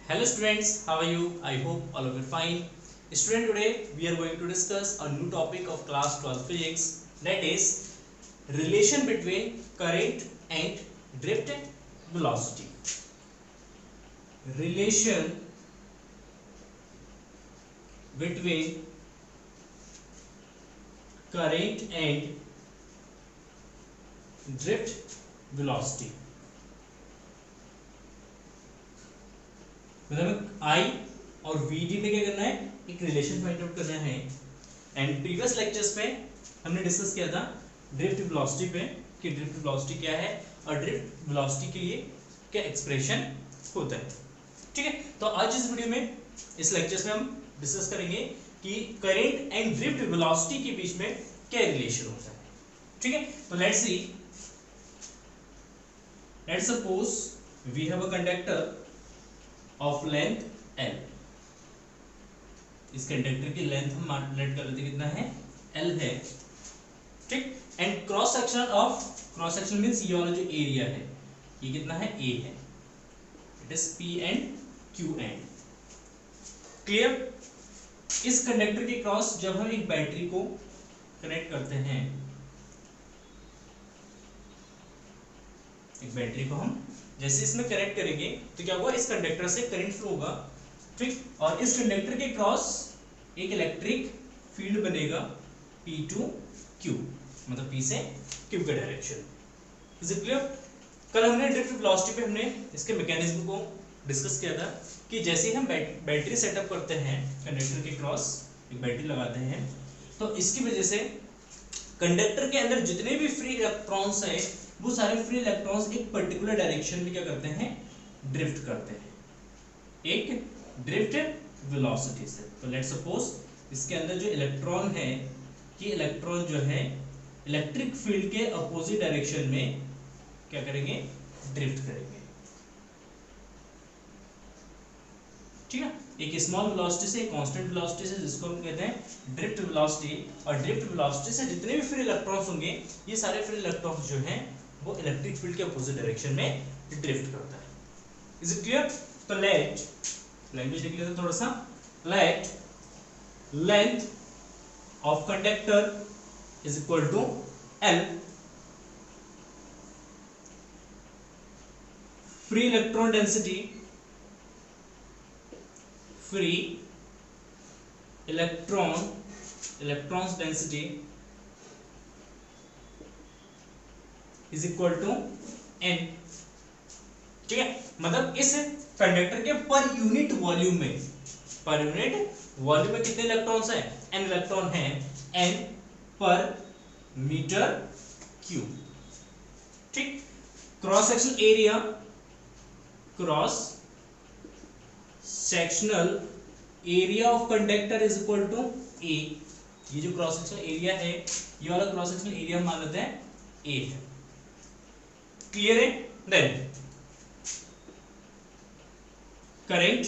Hello students, how are you? I hope all of you are fine. Student, today we are going to discuss a new topic of class 12 physics, that is relation between current and drift velocity. Relation between current and drift velocity. मतलब I और VD में क्या करना है, एक relation find out करना है। And previous lectures में हमने डिस्कस किया था ड्रिफ्ट वेलोसिटी पे कि ड्रिफ्ट वेलोसिटी क्या है और ड्रिफ्ट वेलोसिटी के लिए क्या एक्सप्रेशन होता है। ठीक है, तो आज इस वीडियो में इस लेक्चर्स में हम डिस्कस करेंगे कि करंट एंड ड्रिफ्ट वेलोसिटी के बीच में क्या रिलेशन होता है। ठीक है, तो let's see, let's suppose we have a conductor of length L। इस कंडक्टर की लेंथ हम लेट कर लेते कितना है, L है। ठीक, एंड क्रॉस सेक्शन मींस ये वाला जो एरिया है ये कितना है, A है। It is P and Q and. Clear? इस कंडक्टर के क्रॉस जब हम एक बैटरी को कनेक्ट करते हैं, एक बैटरी को हम जैसे इसमें कनेक्ट करेंगे तो क्या होगा, इस कंडक्टर से करंट फ्लो होगा। ठीक, और इस कंडक्टर के क्रॉस एक इलेक्ट्रिक फील्ड बनेगा P to Q, मतलब P से Q का डायरेक्शन। Is it clear? कल हमने ड्रिफ्ट वेलोसिटी पे हमने इसके मैकेनिज्म को डिस्कस किया था कि जैसे हम बैटरी सेटअप करते हैं, कंडक्टर के क्रॉस एक बैटरी लगाते हैं, तो इसकी वजह से कंडक्टर के अंदर जितने भी फ्री इलेक्ट्रॉन्स हैं वो सारे फ्री इलेक्ट्रॉन्स एक पर्टिकुलर डायरेक्शन में क्या करते हैं, ड्रिफ्ट करते हैं, एक ड्रिफ्ट वेलोसिटी से। तो लेट्स सपोज इसके अंदर जो इलेक्ट्रॉन है, ये इलेक्ट्रॉन जो है इलेक्ट्रिक फील्ड के अपोजिट डायरेक्शन में क्या करेंगे, ड्रिफ्ट करेंगे। ठीक है, एक स्मॉल वेलोसिटी से एक कांस्टेंट वेलोसिटी से, जिसको हम कहते हैं ड्रिफ्ट वेलोसिटी। और ड्रिफ्ट वेलोसिटी से जितने भी फ्री इलेक्ट्रॉन्स होंगे, ये सारे फ्री इलेक्ट्रॉन्स जो हैं वो इलेक्ट्रिक फील्ड के अपोजिट डायरेक्शन में ड्रिफ्ट करता है। Is it clear? तो लेट लैंग्वेज देख लेते हैं थोड़ा सा। Let length of conductor is equal to L, free electron density, free electrons density is equal to N। ठीक है, मतलब इस कंडक्टर के पर यूनिट वॉल्यूम में कितने इलेक्ट्रॉन्स हैं, N इलेक्ट्रॉन हैं, N पर मीटर क्यूब। ठीक, cross sectional area of conductor is equal to A। ये जो क्रॉस सेक्शनल एरिया है, ये वाला क्रॉस सेक्शनल एरिया मान लेते हैं A है। क्लियर है? Then current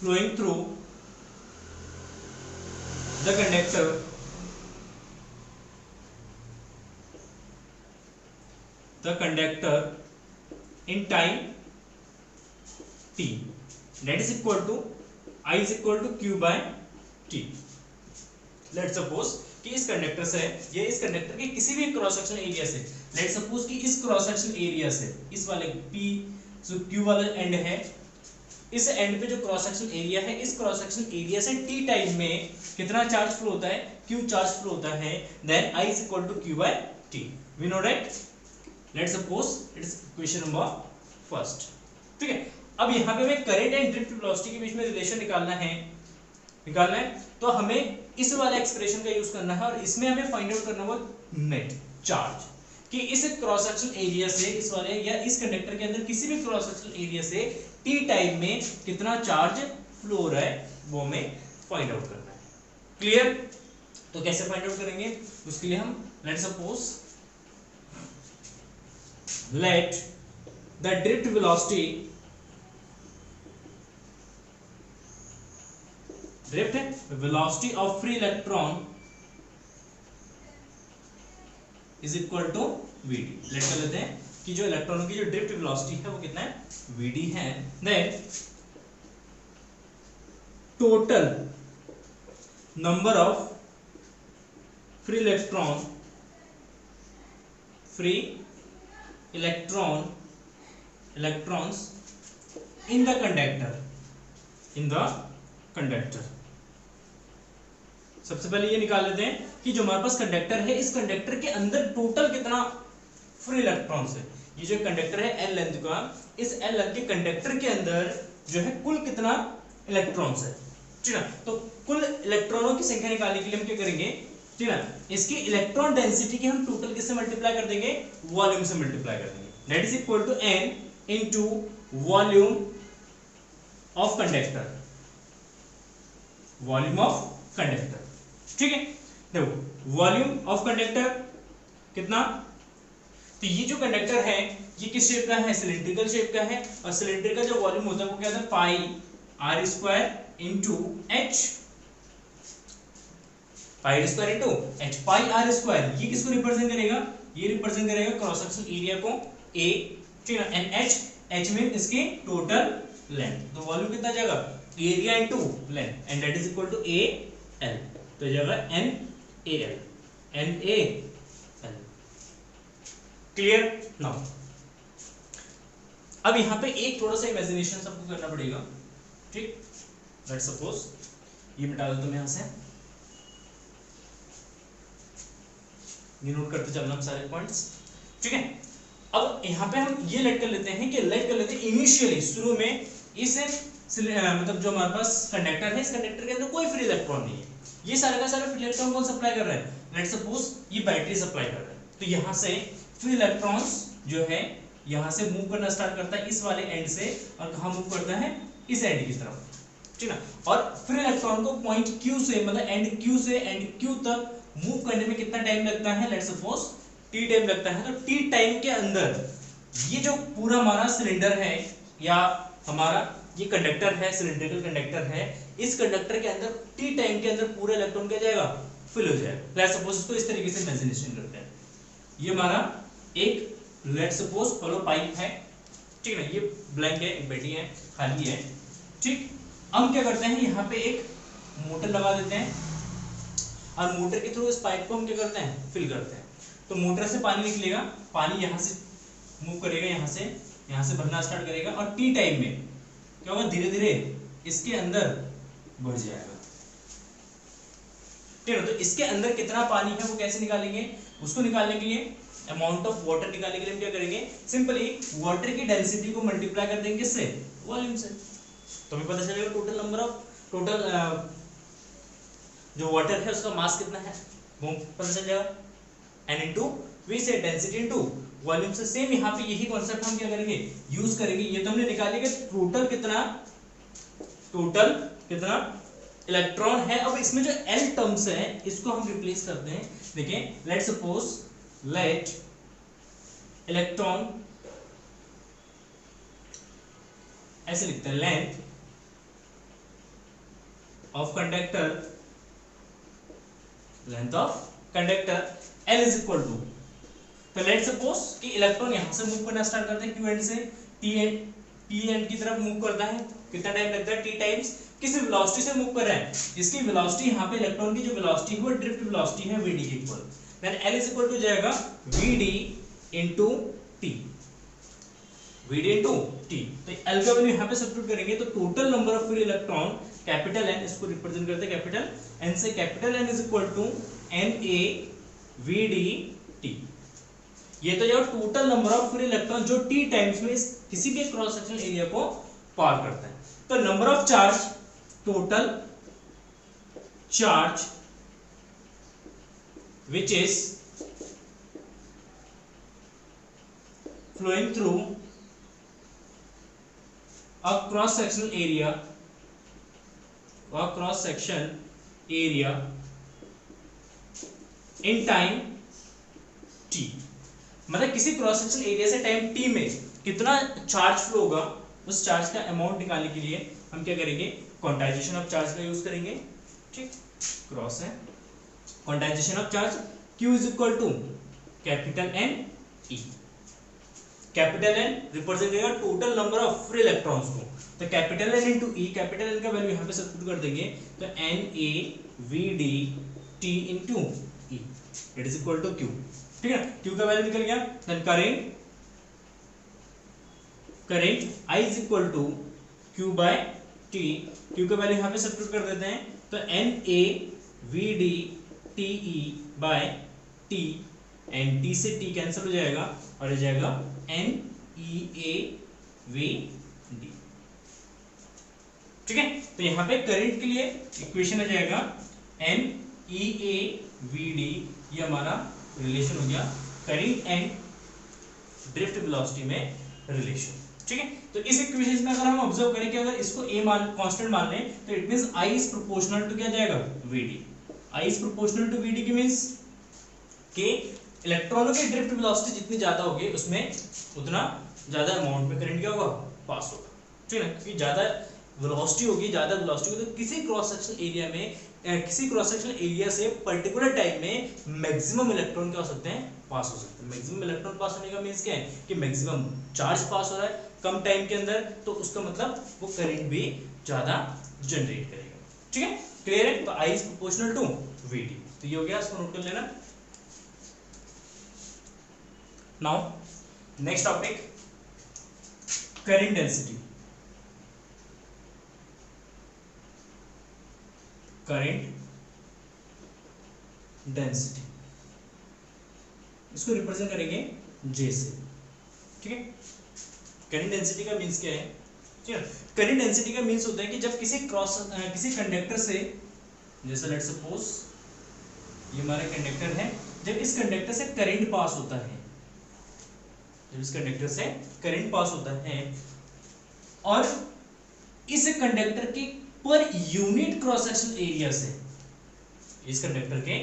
flowing through the conductor in time t, that is equal to I is equal to Q by T। Let's suppose कि इस कंडक्टर से, ये इस कंडक्टर के किसी भी क्रॉस सेक्शन एरिया से, लेट्स सपोज कि इस क्रॉस सेक्शन एरिया से, इस वाले P जो Q वाला एंड है, इस एंड पे जो क्रॉस सेक्शन एरिया है, इस क्रॉस सेक्शन एरिया से T टाइम में कितना चार्ज फ्लो होता है, Q चार्ज फ्लो होता है, then I is equal to Q by T। We know right? Let's suppose it is equation number first. ठीक है, अब यहाँ पे हमें करंट एंड ड्रिफ्ट वेलोसिटी के बीच में रिलेशन निकालना है, तो हमें इस वाले एक्सप्रेशन का यूज करना है और इसमें हमें फाइंड आउट करना होगा नेट चार्ज, कि इस क्रॉस सेक्शन एरिया से, इस वाले या इस कंडक्टर के अंदर किसी भी क्रॉस सेक्शन एरिया से T टाइम में कितना चार्ज फ्लो हो रहा है, वो हमें फाइंड आउट करना है। क्लियर? तो कैसे फाइंड आउट करेंगे, उसके लिए हम let suppose let the drift velocity of free electron is equal to Vd। Let कर लेते हैं कि जो इलेक्ट्रॉनों की जो ड्रिफ्ट वेलोसिटी है वो कितना है, vd है। Then total number of free electrons in the conductor. सबसे पहले ये निकाल लेते हैं कि जो हमारे पास कंडक्टर है, इस कंडक्टर के अंदर टोटल कितना फ्री इलेक्ट्रॉन्स है। ये जो कंडक्टर है एल लेंथ का, इस एल लेंथ के कंडक्टर के अंदर जो है कुल कितना इलेक्ट्रॉन्स है, ठीक है। तो कुल इलेक्ट्रॉनों की संख्या निकालने के लिए हम क्या करेंगे, ठीक है, इसकी इलेक्ट्रॉन डेंसिटी की हम टोटल किससे मल्टीप्लाई कर देंगे, वॉल्यूम से मल्टीप्लाई कर देंगे। That is equal to n into volume of conductor, ठीक है। देखो वॉल्यूम ऑफ कंडक्टर कितना, तो ये जो कंडक्टर है ये किस शेप का है, सिलिंड्रिकल शेप का है, और सिलेंडर का जो वॉल्यूम होता है वो क्या होता है, pi r square into h, pi r square into h। Pi r square ये किसको रिप्रेजेंट करेगा, ये रिप्रेजेंट करेगा क्रॉस सेक्शन एरिया को a, ठीक है, एंड h मीन इसकी टोटल लेंथ। तो वॉल्यूम कितना जाएगा, area into length, and that is equal to a l, तो जाएगा n a l। Clear. Now अब यहां पे एक थोड़ा सा इमेजिनेशन सबको करना पड़ेगा, ठीक। लेट्स सपोज ये मिटा दो तुम यहां से, ये नोट करते चलना सारे पॉइंट्स, ठीक है। अब यहाँ पे हम ये लेट कर लेते हैं इनिशियली शुरू में इस मतलब जो हमारे पास कंडक्टर है, इस कंडक्टर के अंदर कोई फ्री इलेक्ट्रॉन नहीं है। ये सारा का सारा फ्री इलेक्ट्रॉन कौन सप्लाई कर रहा है, लेट्स सपोज ये बैटरी सप्लाई कर रहा है। तो यहाँ से फ्री इलेक्ट्रॉन्स जो है यहाँ से मूव करना स्टार्ट करता है इस वाले एंड से, और कहाँ मूव करता है, इस एंड की तरफ, ठीक है। और फ्री इलेक्ट्रॉन को पॉइंट Q से मतलब एंड Q से एंड Q तक मूव करने में कितना टाइम लगता है, लेट्स सपोज t टाइम लगता है। तो t टाइम के अंदर ये जो पूरा हमारा सिलेंडर है या हमारा ये कंडक्टर है, सिलिंड्रिकल कंडक्टर है, इस कंडक्टर के अंदर t टाइम के अंदर पूरा इलेक्ट्रॉन क्या जाएगा, फिल हो जाएगा। लेट्स सपोज इसको इस तरीके से इमेजिनेशन करते हैं, ये हमारा एक लेट्स सपोज होलो पाइप है, ठीक है, ये ब्लैंक है, एक बैटरी है, खाली है, ठीक। हम क्या करते हैं, यहाँ पे एक मोटर लगा देते हैं, और मोटर के थ्रू इस पाइप को हम क्या करते हैं, फिल करते हैं। तो मोटर से पानी निकलेगा, पानी यहाँ से मूव करेगा, यहाँ से भरना स्टार्ट करेगा, और टी टाइम में क्या होगा, धीरे धीरे इसके अंदर बढ़ जाएगा, ठीक है। तो इसके अंदर कितना पानी है वो कैसे निकालेंगे, उसको निकालने के लिए अमाउंट ऑफ वाटर निकालने के लिए हम क्या करेंगे, सिंपली वाटर की डेंसिटी को मल्टीप्लाई कर देंगे किससे, वॉल्यूम से। तो हमें पता चलेगा टोटल नंबर ऑफ जो वाटर है उसका मास कितना है वो पता चल जाएगा, n इनटू v से डेंसिटी इनटू वॉल्यूम से। सेम यहाँ पे यही कॉन्सेप्ट हम क्या करेंगे, यूज करेंगे। ये तो हमने निकालेंगे टोटल कितना इलेक्ट्रॉन है। अब इसमें जो L टर्म्स है इसको हम रिप्लेस करते हैं। देखिए लेट्स सपोज लेट इलेक्ट्रॉन, ऐसे लिखते हैं, length of conductor L is equal to, तो लेट्स सपोज कि इलेक्ट्रॉन यहां से मूव करना स्टार्ट करते हैं Q एंड से P एंड की तरफ मूव करता है, कितना टाइम लगता है, T टाइम्स। किस वेलोसिटी से मूव कर रहा है, इसकी वेलोसिटी यहाँ पे इलेक्ट्रॉन की जो वेलोसिटी है वो ड्रिफ्ट वेलोसिटी है vd के equal. Then L is equal to जाएगा vd इनटू t, तो L का वैल्यू यहाँ पे सब्स्टिट्यूट करेंगे तो total number of free electron capital N, इसको रिप्रेजेंट करते हैं कैपिटल N से, capital N is equal to NA VD T। ये तो जो total number of free electron जो T टाइम्स में किसी भी क्रॉस सेक्शनल एरिया को पार करता है। तो number of charge, total charge which is flowing through a cross sectional area in time t, मतलब किसी क्रॉस सेक्शनल एरिया से टाइम t में कितना चार्ज फ्लो होगा, उस चार्ज का अमाउंट निकालने के लिए हम क्या करेंगे, क्वांटाइजेशन ऑफ चार्ज का यूज करेंगे, ठीक। क्रॉस है quantisation of charge, Q is equal to capital N E। Capital N represent करेगा total number of free electrons को, तो capital N into E, capital N का वैल्यू यहाँ पे सब्स्टिट्यूट कर देंगे तो N A V D T into E it is equal to Q, ठीक है, क्यू का वैल्यू निकल गया। Then current I is equal to Q by T, Q का वैल्यू यहाँ पे सब्स्टिट्यूट कर देते हैं तो N A V D T E by T, N T से टी कैंसिल हो जाएगा और हो जाएगा N E A V D, ठीक है। तो यहाँ पे करंट के लिए इक्वेशन आ जाएगा N E A V D, ये हमारा रिलेशन हो गया करंट एंड ड्रिफ्ट वेलोसिटी में रिलेशन, ठीक है। तो इस इक्वेशन में अगर हम ऑब्जर्व करें कि अगर इसको ए मान कांस्टेंट मान लें तो it means I is proportional to क्या जाएगा VD, I is proportional to VD की मींस कि इलेक्ट्रॉनों की ड्रिफ्ट वेलोसिटी जितनी ज्यादा होगी उसमें उतना ज्यादा अमाउंट में करंट क्या होगा पास होगा, ठीक है ना, क्योंकि ज्यादा वेलोसिटी होगी, ज्यादा वेलोसिटी होगी तो किसी क्रॉस सेक्शनल एरिया में किसी क्रॉस सेक्शनल एरिया से पर्टिकुलर टाइम में मैक्सिमम इलेक्ट्रॉन क्या हो सकते हैं पास हो सकते हैं। मैक्सिमम इलेक्ट्रॉन पास होने का मींस क्या है कि मैक्सिमम चार्ज पास हो रहा है कम टाइम के अंदर, तो उसका मतलब वो करंट भी ज्यादा जनरेट करेगा, ठीक है, क्लियर है। तो आई इज प्रोपोर्शनल टू वीडी, तो ये हो गया, इसको नोट कर लेना। Now next topic current density, current density इसको रिप्रेजेंट करेंगे जे से, ठीक है। करंट डेंसिटी का मींस क्या है, ठीक है, करंट डेंसिटी का मींस होता है कि जब किसी कंडक्टर से, जैसे लेट्स सपोज ये हमारा कंडक्टर है, जब इस कंडक्टर से करंट पास होता है, जब इस कंडक्टर से करंट पास होता है और इस कंडक्टर के per unit cross sectional area से, इस कंडक्टर के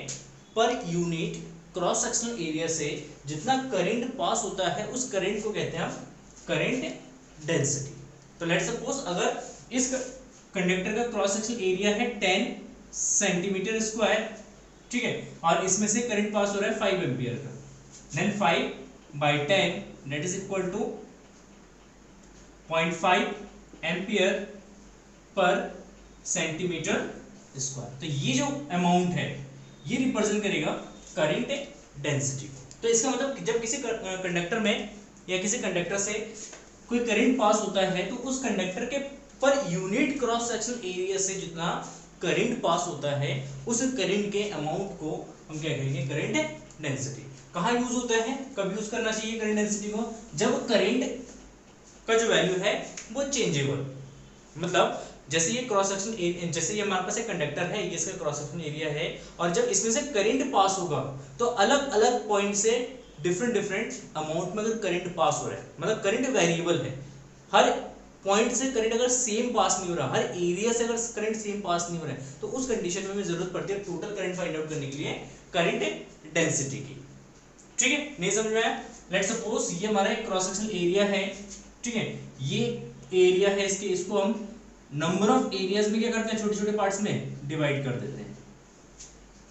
per unit cross sectional area से जितना करंट पास होता है उस करंट को कहते हैं हम करंट डेंसिटी। तो लेट्स सपोज अगर इस कंडक्टर का क्रॉस सेक्शनल एरिया है 10 सेंटीमीटर स्क्वायर, ठीक है, और इसमें से करंट पास हो रहा है 5 एम्पियर का, then 5/10 that is equal to 0.5 ampere पर सेंटीमीटर स्क्वायर। तो ये जो अमाउंट है ये रिप्रेजेंट करेगा करंट डेंसिटी को। तो इसका मतलब जब किसी कंडक्टर में या किसी कंडक्टर से कोई करंट पास होता है तो उस कंडक्टर के per unit cross sectional area से जितना करंट पास होता है उस करंट के अमाउंट को हम क्या कहेंगे करंट डेंसिटी। कहाँ यूज होता है, कब यूज करना चाहिए करंट डेंसिटी को, जब करंट का जो वैल्यू है वो चेंजेबल, मतलब जैसे ये क्रॉस सेक्शन, जैसे ये हमारे पास एक कंडक्टर है, ये इसका क्रॉस सेक्शन एरिया है और जब इसमें से करंट पास होगा तो अलग अलग पॉइंट से डिफरेंट डिफरेंट अमाउंट में अगर करंट पास हो रहा है, मतलब करंट वेरिएबल है, हर पॉइंट से करंट अगर सेम पास नहीं हो रहा, हर एरिया से अगर करंट सेम पास नहीं हो रहा है तो उस कंडीशन में हमें जरूरत पड़ती है टोटल करंट फाइंड आउट करने के लिए करंट डेंसिटी की, ठीक है। नहीं समझ में आया, लेट्स सपोज ये हमारा एक क्रॉस सेक्शनल एरिया है, ठीक है, ये एरिया है इसके, इसको हम नंबर ऑफ एरियाज में क्या करते हैं छोटे छोटे पार्ट्स में डिवाइड कर देते हैं,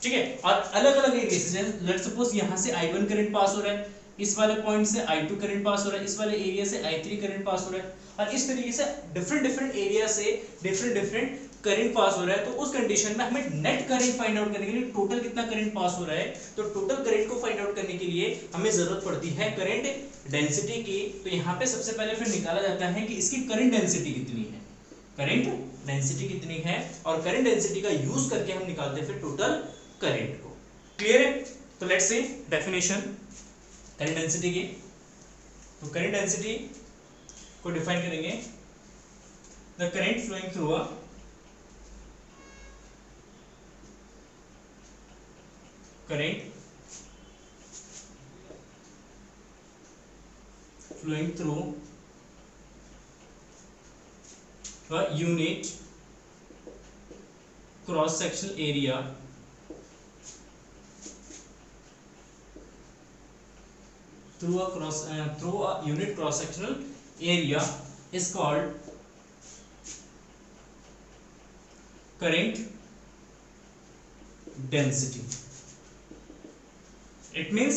ठीक है, और अलग अलग एरिया से लेट्स सपोज यहाँ से I1 करंट पास हो रहा है, इस वाले पॉइंट से I2 करंट पास हो रहा है, इस वाले एरिया से I3 करंट पास हो रहा है और इस तरीके से डिफरेंट डिफरेंट एरिया से डिफरेंट डिफरेंट करंट पास हो रहा है। तो उस कंडीशन में हमें नेट करंट फाइंड आउट करने के लिए टोटल कितना करंट पास हो रहा है, तो टोटल करंट को फाइंड आउट करने के लिए हमें जरूरत पड़ती है करंट डेंसिटी की। तो यहाँ पे सबसे पहले फिर निकाला जाता है कि इसकी करंट डेंसिटी कितनी है, करंट डेंसिटी कितनी है और करंट डेंसिटी का यूज करके हम निकालते हैं फिर टोटल करंट को, क्लियर है। तो let's say definition current density की, तो करंट डेंसिटी को डिफाइन करेंगे, the current flowing through a current flowing through a unit cross sectional area through a unit cross sectional area is called current density. It means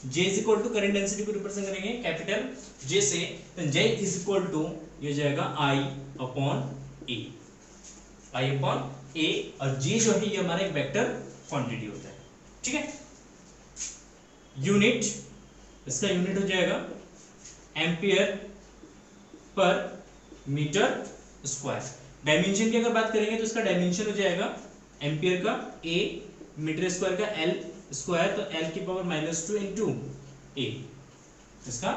J is equal to current density को represent करेंगे capital J से, तो J is equal to ये जाएगा I upon A, I upon A, और J जो है ये हमारा एक वेक्टर क्वांटिटी होता है, ठीक है। यूनिट, इसका यूनिट हो जाएगा एम्पियर पर मीटर स्क्वायर। डायमेंशन की अगर बात करेंगे तो इसका डायमेंशन हो जाएगा एम्पियर का A, मीटर स्क्वायर का L स्क्वायर, तो L की पावर -2 इंटू A, इसका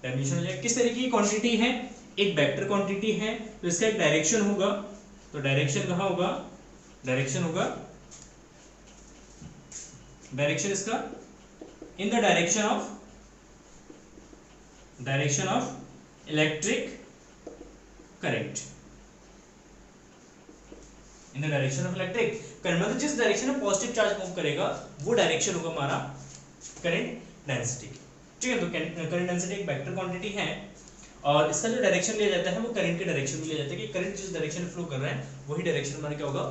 डायमेंशन हो जाएगा। किस तरीके की क्वांटिटी है, एक वेक्टर क्वांटिटी है, तो इसका एक डायरेक्शन होगा, तो डायरेक्शन कहाँ होगा, डायरेक्शन होगा, डायरेक्शन इसका in the direction of electric current, in the direction of electric current, मतलब जिस डायरेक्शन में पॉजिटिव चार्ज मूव करेगा वो डायरेक्शन होगा हमारा करंट डेंसिटी, ठीक है। तो करंट डेंसिटी एक वेक्टर क्वांटिटी है, और इसका जो डायरेक्शन लिया जाता है वो करंट के डायरेक्शन में लिया जाता है, कि करंट जिस डायरेक्शन में फ्लो कर रहा है वही डायरेक्शन हमारा क्या होगा,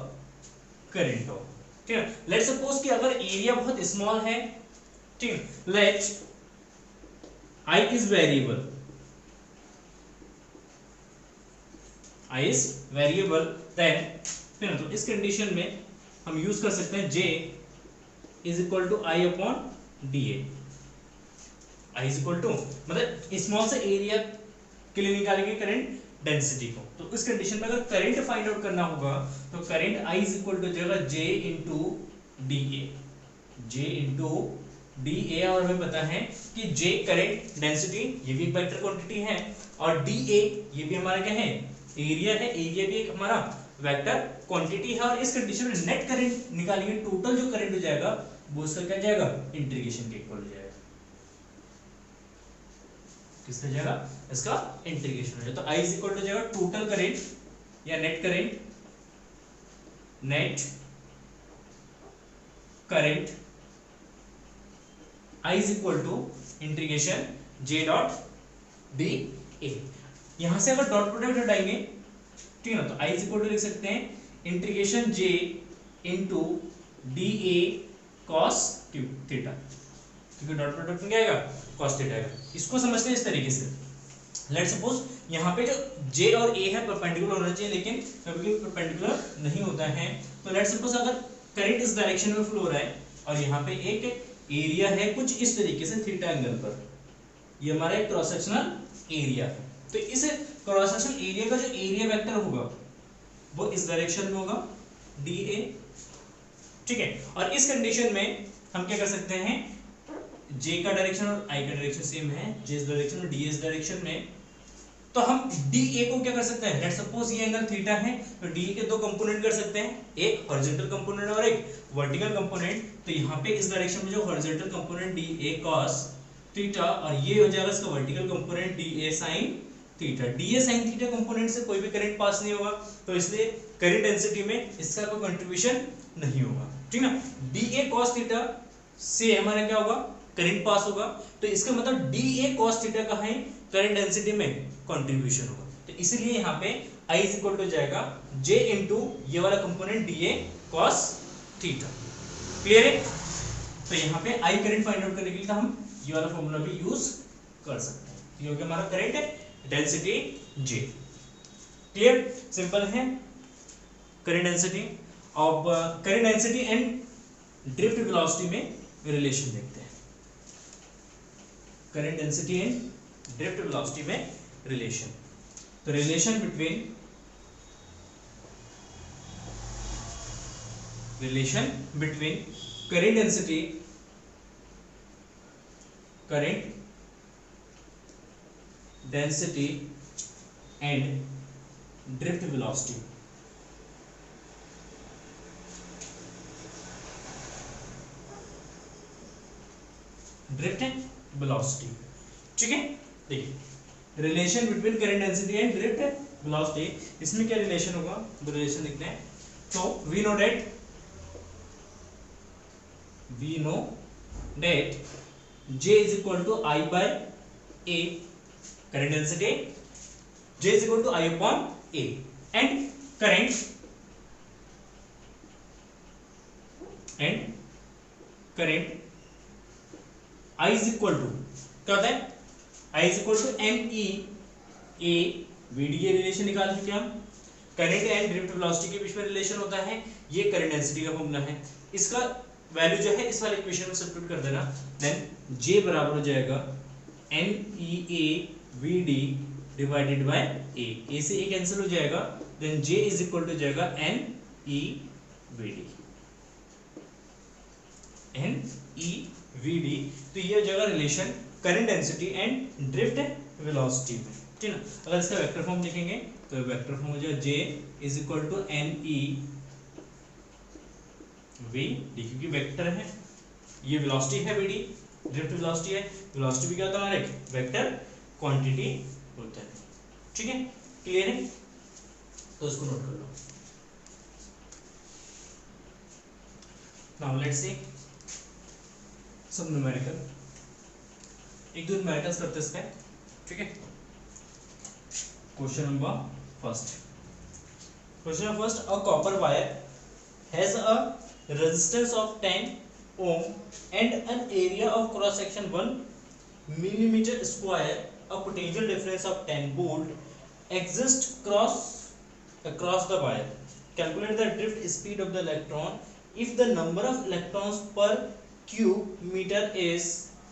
करंट होगा, ठीक है। लेट्स सपोज कि अगर एरिया बहुत स्मॉल है, ठीक है, let I is variable, I is variable, then फिर तो इस कंडीशन में हम यूज कर सकते हैं J is equal to I upon D A. I is equal to मतलब स्मॉल से एरिया के लिए निकालेंगे करंट डेंसिटी को, तो इस कंडीशन में अगर करंट फाइंड आउट करना होगा तो current I is equal to जाएगा J into D A, J into D A, और हमें पता है कि J करंट डेंसिटी ये भी एक वेक्टर क्वांटिटी है, और डी ए ये भी हमारा क्या है, एरिया है, एरिया भी एक हमारा वेक्टर क्वांटिटी है, और इस कंडीशन में नेट करंट निकालेंगे, टोटल जो करंट हो जाएगा वो इसका क्या जाएगा, इंटीग्रेशन के इक्वल हो जाएगा, किसका जाएगा, इसका इंटीग्रेशन हो जाएगा। तो I इज इक्वल टू जाएगा टोटल करंट या net current, net current I is equal to integration J dot D A. यहां से अगर डॉट प्रोडक्ट हटाएंगे, ठीक है ना, तो I इज इक्वल टू लिख सकते हैं इंटीग्रेशन J इंटू डी ए कॉस थीटा, क्योंकि डॉट प्रोडक्ट में क्या आएगा, कॉस थीटा आएगा। इसको समझते हैं इस तरीके से, लेट्स सपोज यहाँ पे जो J और A है परपेंडिकुलर होना चाहिए, लेकिन कभी कभी परपेंडिकुलर नहीं होता है, तो लेट्स सपोज अगर करंट इस डायरेक्शन में फ्लो हो रहा है और यहाँ पे एक एरिया है कुछ इस तरीके से थीटा एंगल पर, ये हमारा एक क्रॉस सेक्शनल एरिया है, तो इस क्रॉस सेक्शनल एरिया का जो एरिया वेक्टर होगा वो इस डायरेक्शन में होगा डी ए, ठीक है। और इस कंडीशन में हम क्या कर सकते हैं, J का डायरेक्शन और I का डायरेक्शन सेम है, J इस डायरेक्शन और D इस डायरेक्शन में, तो हम DA को क्या कर सकते हैं, लेट्स सपोज ये एंगल थीटा है, तो DA के दो कंपोनेंट कर सकते हैं, एक हॉरिजॉन्टल कंपोनेंट और एक वर्टिकल कंपोनेंट। तो यहाँ पे इस डायरेक्शन में जो horizontal component DA cos theta, और ये हो जाएगा इसका vertical component DA sin theta. DA sin theta component से कोई भी करंट पास नहीं होगा, तो इसलिए करंट डेंसिटी में इसका कोई कंट्रीब्यूशन नहीं होगा, ठीक ना। DA cos थीटा से हमारा क्या होगा, करंट पास होगा, तो इसका मतलब DA cos थीटा का है करंट डेंसिटी में कंट्रीब्यूशन होगा, तो इसलिए यहाँ पे I इज इक्वल टू जाएगा J इंटू ये वाला component DA cos theta. Clear है, तो यहाँ पे I करंट फाइंड आउट करने के लिए हम ये वाला फॉर्मूला भी यूज कर सकते हैं, ये हो गया हमारा current density J। Clear, simple है। करंट डेंसिटी अब current density and drift velocity में रिलेशन देखते हैं, current density and drift velocity में रिलेशन। तो relation between current density, and drift velocity. Drift velocity, ठीक है। देखिए relation between current density and drift velocity, इसमें क्या रिलेशन होगा, वो रिलेशन लिखते हैं। तो we know that J is equal to I by A, current density J is equal to I upon A, and current I is equal to क्या होता है, I is equal to ME A VD, ये relation निकाल चुके हम। Current and drift velocity के बीच में relation होता है, ये करंट डेंसिटी का फॉर्मूला है। इसका वैल्यू जो है इस वाले इक्वेशन में सब्स्टिट्यूट कर देना, देन J बराबर हो जाएगा NEA VD divided by A से A कैंसिल हो जाएगा, then J is equal to जाएगा NEVD। तो ये हो जाएगा relation current density and drift velocity में, ठीक है ना। अगर इसका वेक्टर फॉर्म लिखेंगे तो वेक्टर फॉर्म हो जाएगा J is equal to NEVD, क्योंकि वेक्टर है, ये वेलोसिटी है VD, ड्रिफ्ट वेलोसिटी है। वेलोसिटी भी क्या होता है हमारा, एक वेक्टर क्वांटिटी होता है, ठीक है, क्लियर है। तो इसको नोट कर लो। Now let's see some numerical, एक दो न्यूमेरिकल्स करते हैं इसका, ठीक है। Question number first, a copper wire has a resistance of 10 ohm and an area of cross section 1 millimeter square, a potential difference of 10 volt exists across the wire. Calculate the drift speed of the electron if the number of electrons per cube meter is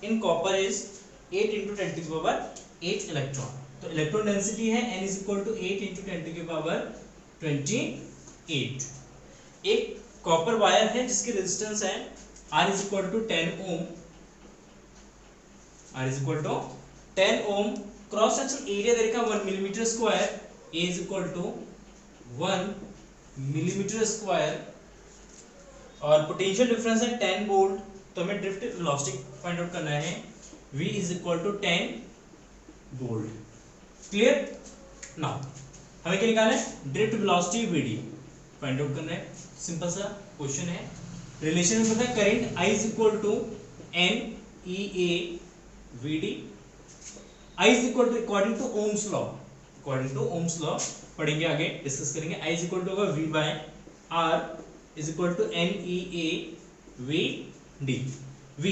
in copper is 8 into 10 to the power 8 electron. तो electron density है n is equal to 8 into 10 to the power 28। एक copper wire है जिसकी resistance है R is equal to 10 ohm, cross section area दे रखा 1 millimetre square, A is equal to 1 millimetre square, और potential difference है 10 volt. तो हमें ड्रिफ्ट वेलोसिटी फाइंड आउट करना है, V is equal to 10 volt, clear. Now हमें क्या निकालना है, drift velocity VD find out करना है, सिंपल सा क्वेश्चन है। रिलेशन में पता है current I is equal to NEA VD, I is equal to according to Ohm's law पढ़ेंगे आगे, डिस्कस करेंगे। I इज इक्वल टू होगा V by R is equal to NEA VD। V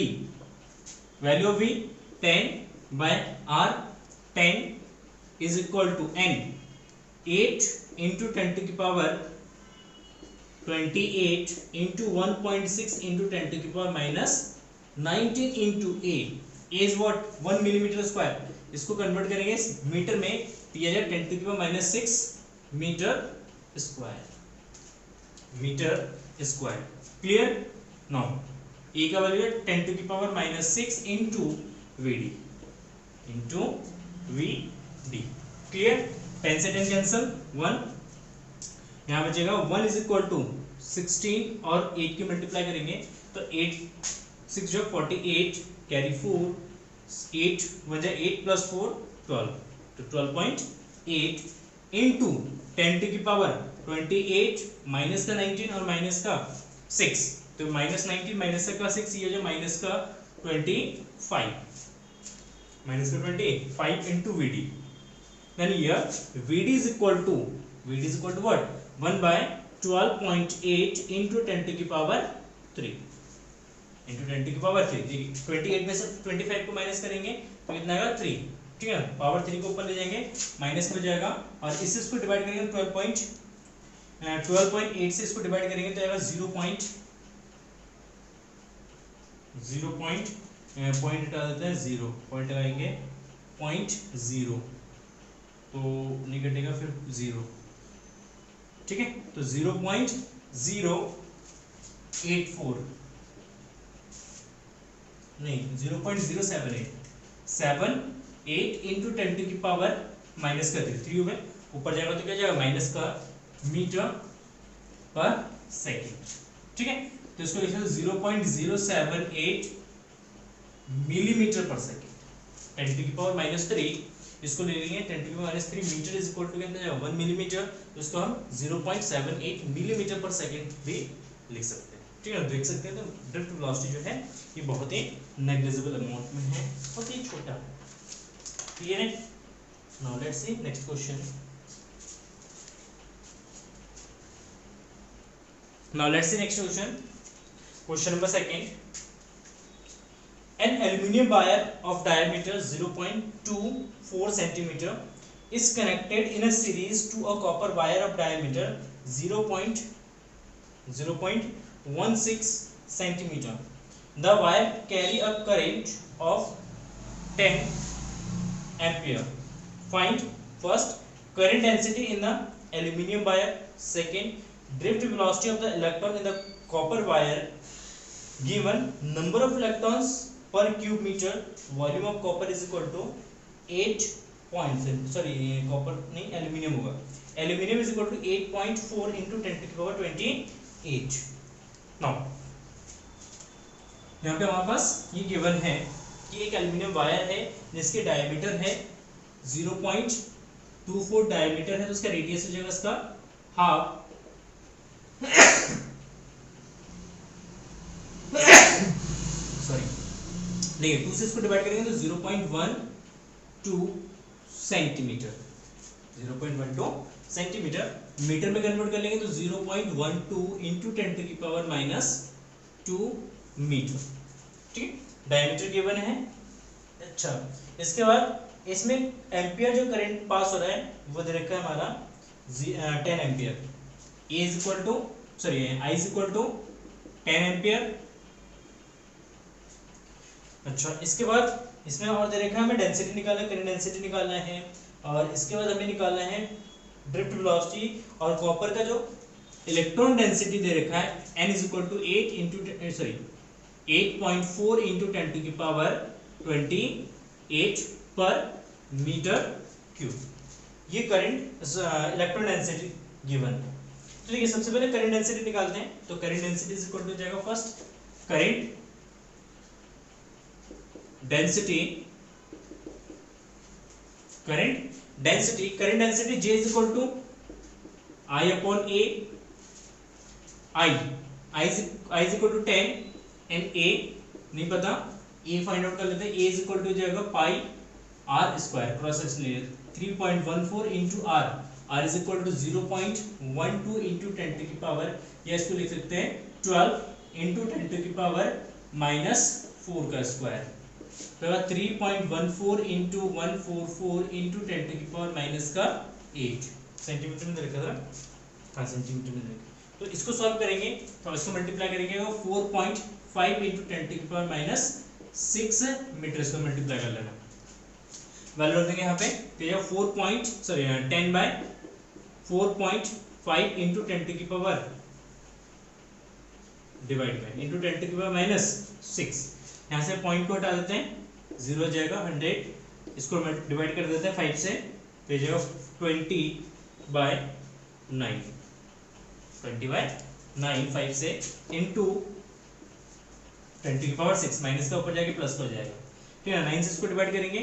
value of V 10 by R, 10 is equal to N 8 into 10 to की power 28 into 1.6 into 10 to the power minus 19 into A is what 1 millimeter square। इसको convert करेंगे metre में, दिया जाए 10 to the power minus 6 metre square, clear. Now A का value है 10 to the power minus 6 into VD, clear. 10 से 10 cancel, 1 यहाँ बचेगा 1 इज इक्वल टू 16 और 8 की मल्टीप्लाई करेंगे तो 8 6 जो 48 कैरी 4 8 वजह 8 प्लस 4 12, तो 12.8 इनटू 10 टू की पावर 28 माइनस का 19 और माइनस का 6, तो माइनस 19 माइनस का 6, ये जो माइनस का 25 into VD, then here VD is equal to what 1 by 12.8 into 10 to the power 3 into 10 to the power 3। 28 में से 25 को माइनस करेंगे तो कितना आएगा 3, ठीक है। पावर 3 को ऊपर ले जाएंगे, माइनस में जाएगा, और इससे इसको डिवाइड करेंगे 12.8 से इसको डिवाइड करेंगे तो आएगा 0 पॉइंट पॉइंट हटा देते हैं, 0 पॉइंट लगाएंगे 0.0 तो नहीं कटेगा, फिर 0, ठीक है। तो 0.084 नहीं 0.078 इंटू 10 टू की पावर माइनस का 3 हो गए, ऊपर जाएगा तो क्या जाएगा माइनस का मीटर पर सेकेंड, ठीक है। तो इसको लिखा 0.078 मिलीमीटर पर सेकेंड, 10 टू की पावर माइनस 3, इसको ले लेंगे 10 टू की power -3 metre is equal to कितना जाएगा 1 मिलीमीटर, तो इसको हम 0.78 मिलीमीटर पर सेकंड भी लिख सकते हैं, ठीक है। देख सकते हैं तो ड्रिफ्ट वेलोसिटी जो है ये बहुत ही नेग्लिजिबल अमाउंट में है, बहुत ही छोटा है, क्लियर है। Now let's C next question. Question number second, An aluminum wire of diameter 0.24 centimeter is connected in a series to a copper wire of diameter 0.16 centimeter. The wire carry a current of 10 ampere. Find first current density in the aluminum wire, second drift velocity of the electron in the copper wire, given number of electrons per cube meter, volume of copper is equal to 8 copper नहीं aluminium होगा, aluminium is equal to 8.4 into 10 to the power 28. Now यहाँ पे हमारे पास ये given है कि एक aluminium wire है जिसके डायमीटर है 0.24 डायमीटर है, तो उसका रेडियस हो जाएगा इसका हाफ, सॉरी देखिए 2 से इसको डिवाइड करेंगे तो 0.12 सेंटीमीटर, 0.12 सेंटीमीटर, मीटर में कन्वर्ट कर लेंगे तो 0.12 इंटू 10 टू की पावर -2 मीटर, ठीक है, डायमीटर गिवन है। अच्छा, इसके बाद इसमें एम्पियर जो करंट पास हो रहा है वो दे रखा है हमारा 10 ampere, I is equal to 10 ampere. अच्छा, इसके बाद इसमें और दे रखा है हमें डेंसिटी निकालना है, करंट डेंसिटी निकालना है, और इसके बाद हमें निकालना है ड्रिफ्ट वेलोसिटी, और कॉपर का जो इलेक्ट्रॉन डेंसिटी दे रखा है n is equal to 8.4 into 10 to की पावर 28 पर मीटर क्यूब, ये करंट इलेक्ट्रॉन डेंसिटी गिवन। तो देखिए सबसे पहले करंट डेंसिटी निकालते हैं, तो current density is equal to जाएगा first current density J is equal to I upon A, I is equal to 10 and A नहीं पता, A फाइंड आउट कर लेते हैं, A इज इक्वल टू जाएगा pi R square, cross section area 3.14 into R, R is equal to 0.12 into 10 to की power, या इसको लिख सकते हैं 12 इंटू 10 टू की पावर -4 का स्क्वायर, तो 3.14 इंटू 144 इंटू 10 टू की पावर -8 सेंटीमीटर में रखा था, हाँ सेंटीमीटर में रखा, तो इसको सॉल्व करेंगे तो इसको मल्टीप्लाई करेंगे 4.5 इंटू 10 टू की पावर -6 मीटर, इसको मल्टीप्लाई कर लेना, वैल्यू रख देंगे यहाँ पे, तो ये 10/4.5 इंटू 10 टू की power divide by into 10 to की पावर -6, यहाँ से पॉइंट को हटा देते हैं, 0 जाएगा 100, इसको डिवाइड कर देते हैं 5 से, तो जाएगा 20/9, 20/9 5 से इंटू 10 टू की पावर 6, माइनस का ऊपर जाके प्लस हो जाएगा, ठीक है, 9 से इसको डिवाइड करेंगे,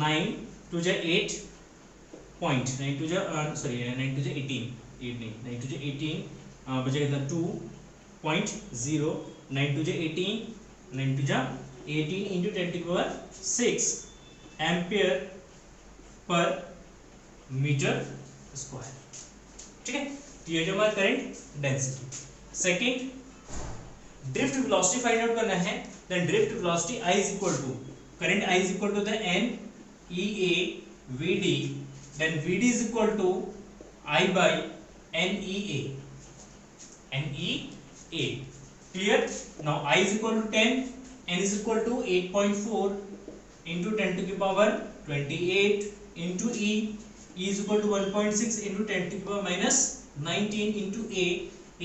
9 टू जा 8 पॉइंट, 9 टू जा 18, 9 टू जा 18 बचेगा कितना 2.0, 9 टू जा 18 इंटू 10 टू की पावर 6 एम्पियर पर मीटर स्क्वायर, ठीक है, तो ये जो हमारा current density. Second drift velocity find out करना है, देन drift velocity I is equal to current I is equal to the n EA VD, देन VD is equal to I by NEA, क्लियर। नाउ I is equal to 10, n is equal to 8.4 into 10 to की power 28 into E is equal to 1.6 into 10 to की power -19 into A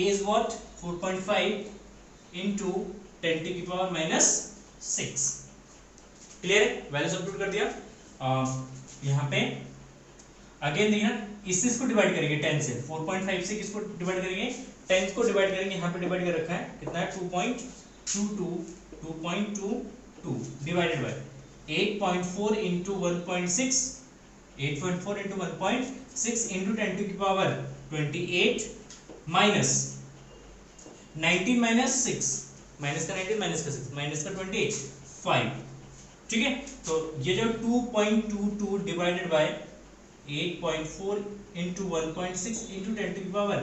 is what 4.5 into 10 to की power -6, clear है, value substitute कर दिया। यहाँ पे अगेन देखना, इसको डिवाइड करेंगे 10 से, 4.5 से किसको डिवाइड करेंगे, 10 को डिवाइड करेंगे, यहाँ पे डिवाइड कर रखा है कितना है 2.22 divided by 8.4 into 1.6, 8.4 into 1.6 into 10 to की पावर 28 माइनस 19 माइनस 6, माइनस का 19 माइनस का 6 माइनस का 28 5, ठीक है, तो ये जो 2.22 divided by 8.4 into 1.6 into 10 to की पावर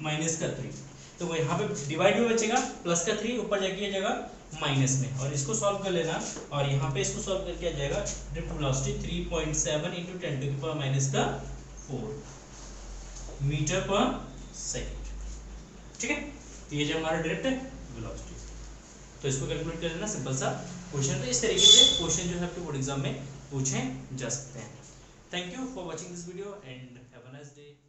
-3, तो वो यहाँ पे डिवाइड में बचेगा प्लस का 3, ऊपर जाके ये जगह माइनस में, और इसको सॉल्व कर लेना, और यहाँ पे इसको सॉल्व करके आ जाएगा ड्रिफ्ट वेलोसिटी 3.7 × 10⁻⁴ मीटर पर सेकेंड। ठीक है, ये जो हमारा ड्रिफ्ट वेलोसिटी, तो इसको कैलकुलेट कर लेना, सिंपल सा क्वेश्चन। तो इस तरीके से क्वेश्चन जो है आपके बोर्ड एग्जाम में पूछे जा सकते हैं। Thank you for watching this video and have a nice day.